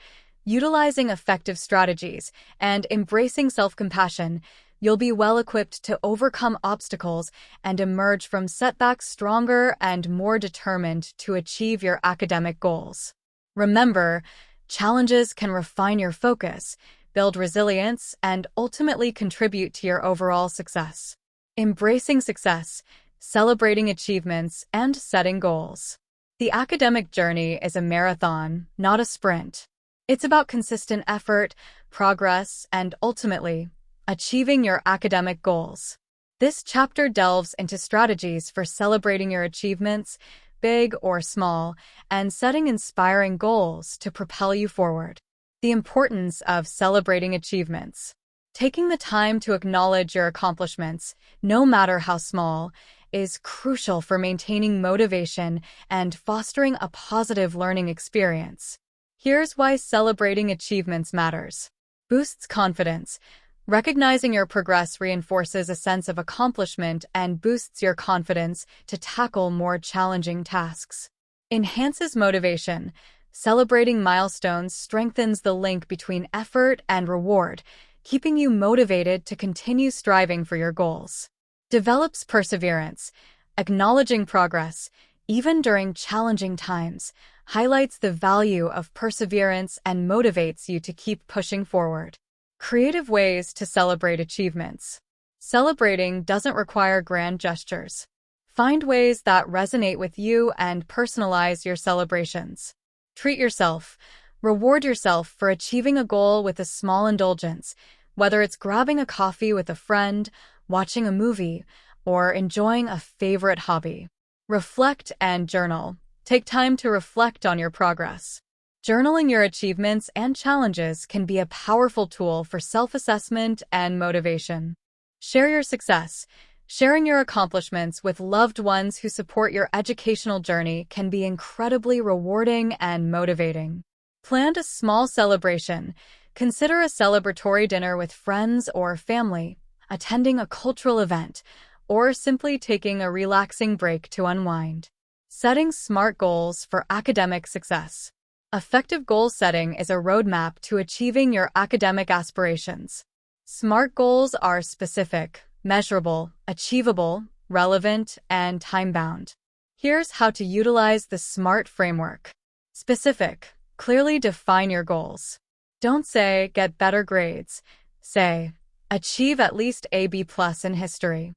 utilizing effective strategies, and embracing self-compassion, you'll be well-equipped to overcome obstacles and emerge from setbacks stronger and more determined to achieve your academic goals. Remember, challenges can refine your focus, build resilience, and ultimately contribute to your overall success. Embracing success, celebrating achievements, and setting goals. The academic journey is a marathon, not a sprint. It's about consistent effort, progress, and ultimately, achieving your academic goals. This chapter delves into strategies for celebrating your achievements, big or small, and setting inspiring goals to propel you forward. The importance of celebrating achievements. Taking the time to acknowledge your accomplishments, no matter how small, is crucial for maintaining motivation and fostering a positive learning experience. Here's why celebrating achievements matters. Boosts confidence. Recognizing your progress reinforces a sense of accomplishment and boosts your confidence to tackle more challenging tasks. Enhances motivation. Celebrating milestones strengthens the link between effort and reward, keeping you motivated to continue striving for your goals. Develops perseverance. Acknowledging progress, even during challenging times, highlights the value of perseverance and motivates you to keep pushing forward. Creative ways to celebrate achievements. Celebrating doesn't require grand gestures. Find ways that resonate with you and personalize your celebrations. Treat yourself. Reward yourself for achieving a goal with a small indulgence, whether it's grabbing a coffee with a friend, watching a movie, or enjoying a favorite hobby. Reflect and journal. Take time to reflect on your progress. Journaling your achievements and challenges can be a powerful tool for self-assessment and motivation. Share your success. Sharing your accomplishments with loved ones who support your educational journey can be incredibly rewarding and motivating. Plan a small celebration. Consider a celebratory dinner with friends or family, attending a cultural event, or simply taking a relaxing break to unwind. Setting SMART goals for academic success. Effective goal setting is a roadmap to achieving your academic aspirations. SMART goals are specific, measurable, achievable, relevant, and time-bound. Here's how to utilize the SMART framework. Specific. Clearly define your goals. Don't say, get better grades. Say, achieve at least a B+ in history.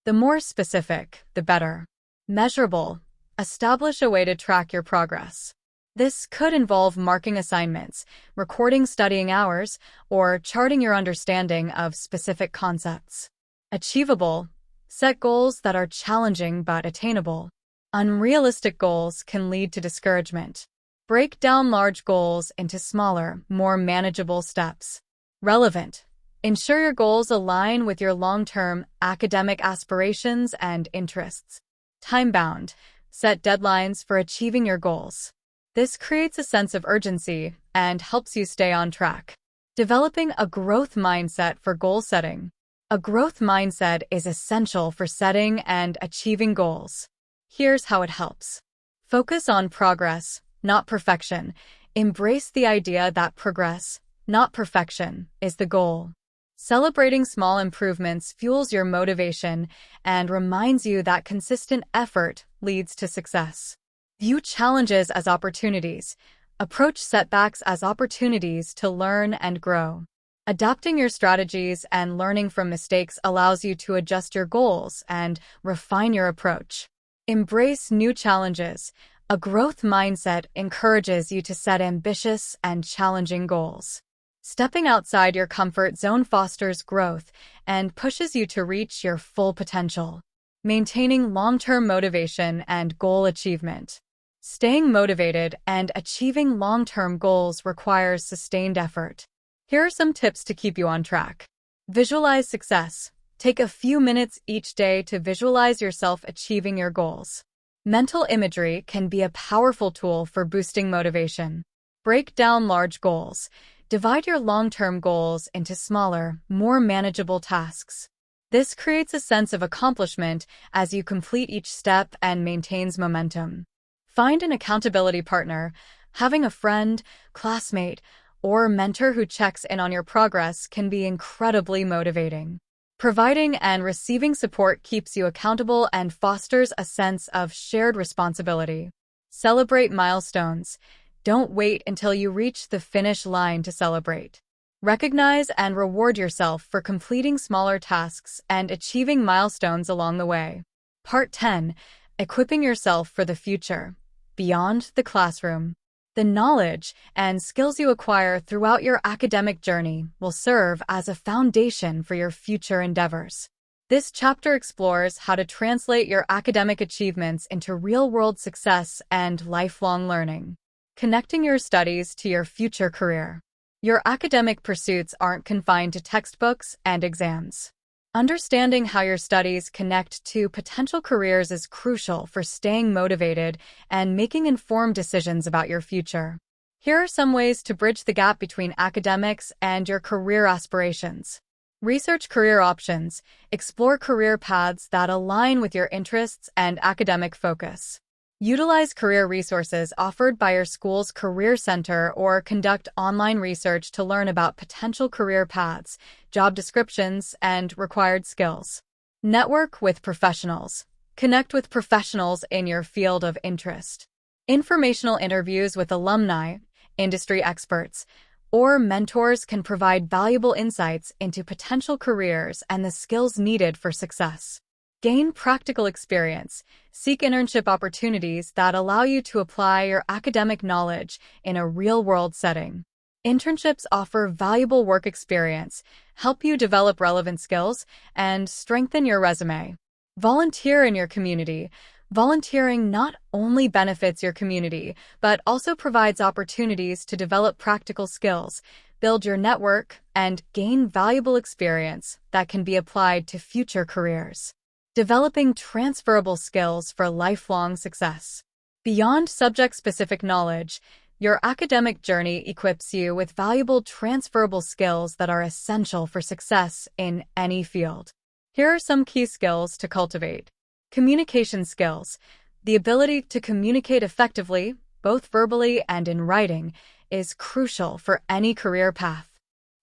The more specific, the better. Measurable. Establish a way to track your progress. This could involve marking assignments, recording studying hours, or charting your understanding of specific concepts. Achievable. Set goals that are challenging but attainable. Unrealistic goals can lead to discouragement. Break down large goals into smaller, more manageable steps. Relevant. Ensure your goals align with your long-term academic aspirations and interests. Time-bound. Set deadlines for achieving your goals. This creates a sense of urgency and helps you stay on track. Developing a growth mindset for goal setting. A growth mindset is essential for setting and achieving goals. Here's how it helps. Focus on progress, not perfection. Embrace the idea that progress, not perfection, is the goal. Celebrating small improvements fuels your motivation and reminds you that consistent effort leads to success. View challenges as opportunities. Approach setbacks as opportunities to learn and grow. Adapting your strategies and learning from mistakes allows you to adjust your goals and refine your approach. Embrace new challenges. A growth mindset encourages you to set ambitious and challenging goals. Stepping outside your comfort zone fosters growth and pushes you to reach your full potential. Maintaining long-term motivation and goal achievement. Staying motivated and achieving long-term goals requires sustained effort. Here are some tips to keep you on track. Visualize success. Take a few minutes each day to visualize yourself achieving your goals. Mental imagery can be a powerful tool for boosting motivation. Break down large goals. Divide your long-term goals into smaller, more manageable tasks. This creates a sense of accomplishment as you complete each step and maintains momentum. Find an accountability partner. Having a friend, classmate, or mentor who checks in on your progress can be incredibly motivating. Providing and receiving support keeps you accountable and fosters a sense of shared responsibility. Celebrate milestones. Don't wait until you reach the finish line to celebrate. Recognize and reward yourself for completing smaller tasks and achieving milestones along the way. Part 10. Equipping yourself for the future. Beyond the classroom. The knowledge and skills you acquire throughout your academic journey will serve as a foundation for your future endeavors. This chapter explores how to translate your academic achievements into real-world success and lifelong learning. Connecting your studies to your future career. Your academic pursuits aren't confined to textbooks and exams. Understanding how your studies connect to potential careers is crucial for staying motivated and making informed decisions about your future. Here are some ways to bridge the gap between academics and your career aspirations. Research career options. Explore career paths that align with your interests and academic focus. Utilize career resources offered by your school's Career Center or conduct online research to learn about potential career paths, job descriptions, and required skills. Network with professionals. Connect with professionals in your field of interest. Informational interviews with alumni, industry experts, or mentors can provide valuable insights into potential careers and the skills needed for success. Gain practical experience. Seek internship opportunities that allow you to apply your academic knowledge in a real-world setting. Internships offer valuable work experience, help you develop relevant skills, and strengthen your resume. Volunteer in your community. Volunteering not only benefits your community, but also provides opportunities to develop practical skills, build your network, and gain valuable experience that can be applied to future careers. Developing transferable skills for lifelong success. Beyond subject-specific knowledge, your academic journey equips you with valuable transferable skills that are essential for success in any field. Here are some key skills to cultivate. Communication skills. The ability to communicate effectively, both verbally and in writing, is crucial for any career path.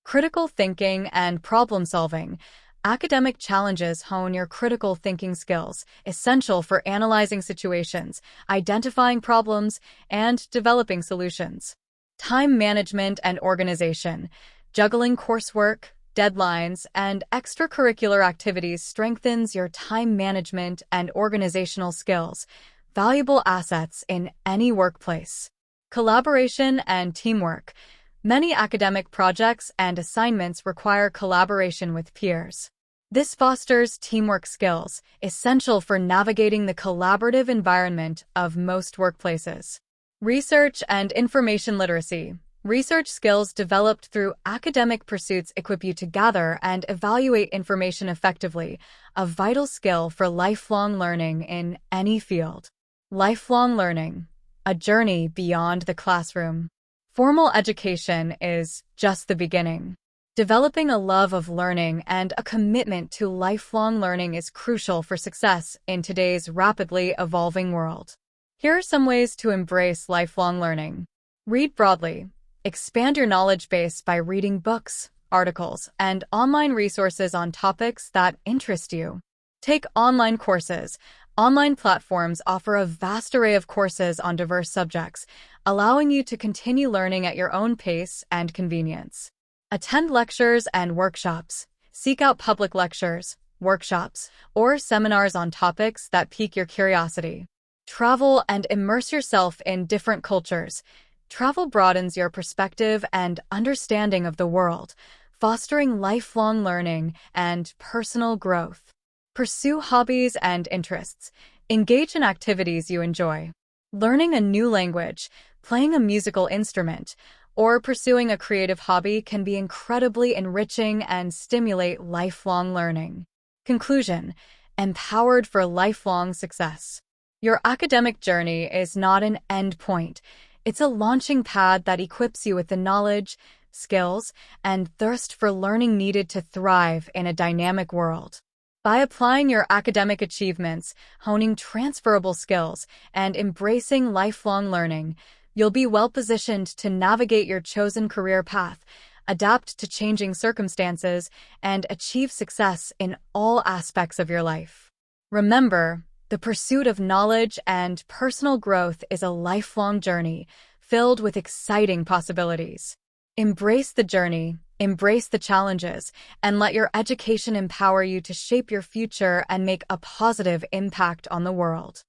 Critical thinking and problem solving. Academic challenges hone your critical thinking skills, essential for analyzing situations, identifying problems, and developing solutions. Time management and organization. Juggling coursework, deadlines, and extracurricular activities strengthens your time management and organizational skills, valuable assets in any workplace. Collaboration and teamwork. Many academic projects and assignments require collaboration with peers. This fosters teamwork skills, essential for navigating the collaborative environment of most workplaces. Research and information literacy. Research skills developed through academic pursuits equip you to gather and evaluate information effectively, a vital skill for lifelong learning in any field. Lifelong learning, a journey beyond the classroom. Formal education is just the beginning. Developing a love of learning and a commitment to lifelong learning is crucial for success in today's rapidly evolving world. Here are some ways to embrace lifelong learning. Read broadly. Expand your knowledge base by reading books, articles, and online resources on topics that interest you. Take online courses. Online platforms offer a vast array of courses on diverse subjects, allowing you to continue learning at your own pace and convenience. Attend lectures and workshops. Seek out public lectures, workshops, or seminars on topics that pique your curiosity. Travel and immerse yourself in different cultures. Travel broadens your perspective and understanding of the world, fostering lifelong learning and personal growth. Pursue hobbies and interests. Engage in activities you enjoy. Learning a new language, playing a musical instrument, or pursuing a creative hobby can be incredibly enriching and stimulate lifelong learning. Conclusion: empowered for lifelong success. Your academic journey is not an end point. It's a launching pad that equips you with the knowledge, skills, and thirst for learning needed to thrive in a dynamic world. By applying your academic achievements, honing transferable skills, and embracing lifelong learning, you'll be well-positioned to navigate your chosen career path, adapt to changing circumstances, and achieve success in all aspects of your life. Remember, the pursuit of knowledge and personal growth is a lifelong journey filled with exciting possibilities. Embrace the journey, embrace the challenges, and let your education empower you to shape your future and make a positive impact on the world.